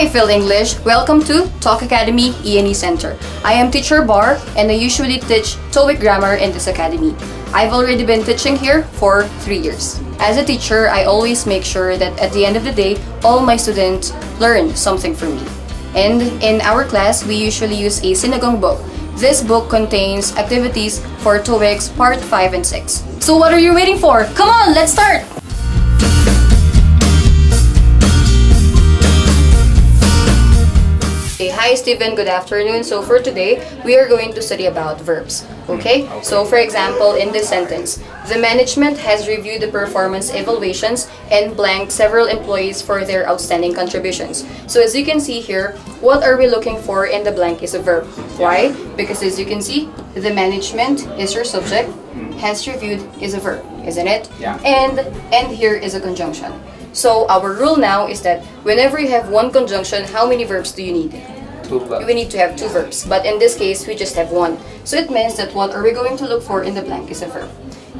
Hi, Phil English. Welcome to Talk Academy E&E Center. I am Teacher Bar and I usually teach Toeic grammar in this academy. I've already been teaching here for 3 years. As a teacher, I always make sure that at the end of the day, all my students learn something from me. And in our class, we usually use a sinigang book. This book contains activities for TOEIC's Part 5 and 6. So what are you waiting for? Come on, let's start! Hi Steven, good afternoon. So for today, we are going to study about verbs. Okay? So for example, in this sentence, the management has reviewed the performance evaluations and blanked several employees for their outstanding contributions. So as you can see here, what are we looking for in the blank is a verb. Why? Because as you can see, the management is your subject, has reviewed is a verb, isn't it? Yeah. And here is a conjunction. So our rule now is that whenever you have one conjunction, how many verbs do you need? We need to have 2 verbs, but in this case, we just have 1. So it means that what are we going to look for in the blank is a verb.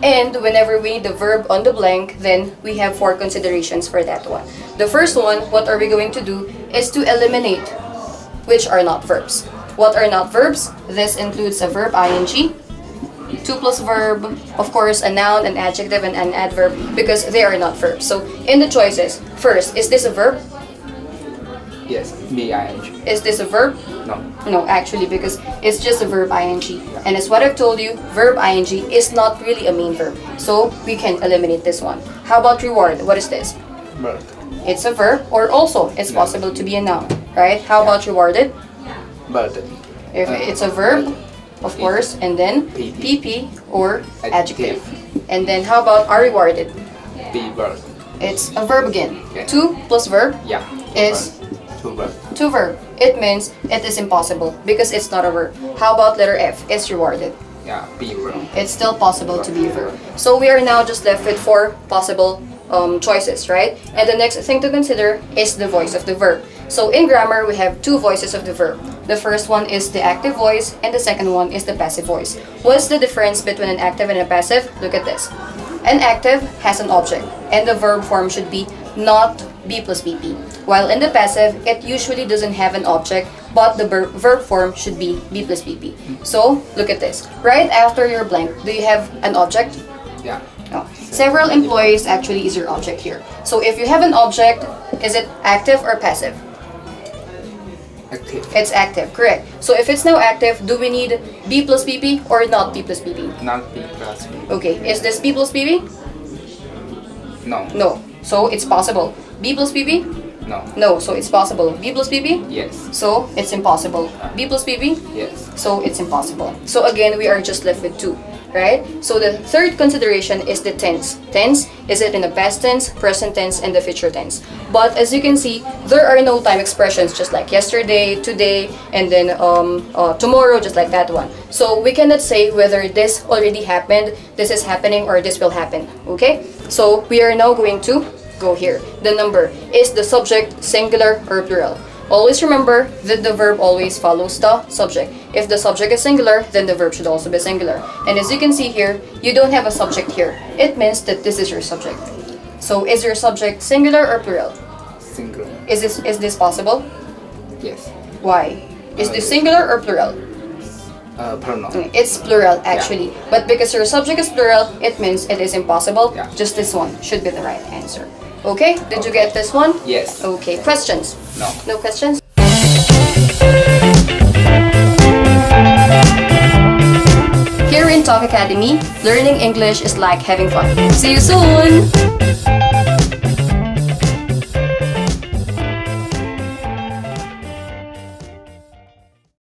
And whenever we need the verb on the blank, then we have 4 considerations for that one. The first one, what are we going to do, is to eliminate which are not verbs. What are not verbs? This includes a verb ing, 2 plus verb, of course, a noun, an adjective, and an adverb, because they are not verbs. So in the choices, first, is this a verb? Yes, B-I-N-G. Is this a verb? No. No, actually, because it's just a verb ing. And as what I've told you, verb ing is not really a main verb. So we can eliminate this one. How about reward? What is this? Bird. It's a verb, or also it's possible to be a noun, right? How about rewarded? Bird. If it's a verb, of course, and then PP or adjective. And then how about are rewarded? Be bird. It's a verb again. Yeah. 2 plus verb Yeah. is 2 bird. 2 verb. It means it is impossible because it's not a verb. How about letter F? It's rewarded. Yeah, be bird. It's still possible to be a verb. So we are now just left with 4 possible choices, right? And the next thing to consider is the voice of the verb. So in grammar, we have 2 voices of the verb. The first one is the active voice and the second one is the passive voice. What's the difference between an active and a passive? Look at this. An active has an object and the verb form should be not be plus BP. While in the passive, it usually doesn't have an object, but the verb form should be be plus BP. So look at this. Right after your blank, do you have an object? Yeah. No. Several employees actually is your object here. So if you have an object, is it active or passive? Active. It's active, correct. So if it's now active, do we need B plus BP or not B plus BP? Not B plus B. Okay, is this B plus BP? No. No. So it's possible. B plus BP? No. No, so it's possible. B plus BP? Yes. So it's impossible. B plus BP? Yes. So it's impossible. So again, we are just left with 2, right? So the third consideration is the tense. Tense, is it in the past tense, present tense, and the future tense? But as you can see, there are no time expressions just like yesterday, today, and then tomorrow, just like that one. So we cannot say whether this already happened, this is happening, or this will happen, okay? So we are now going to go here. The number, is the subject singular or plural? Always remember that the verb always follows the subject. If the subject is singular, then the verb should also be singular. And as you can see here, you don't have a subject here. It means that this is your subject. So is your subject singular or plural? Single. Is this possible? Yes. Why? Is this singular or plural? Pronoun. It's plural actually. But because your subject is plural, it means it is impossible. Yeah. Just this one should be the right answer. Okay? Did you get this one? Yes. Okay. Questions? No. No questions? Here in Talk Academy, learning English is like having fun. See you soon!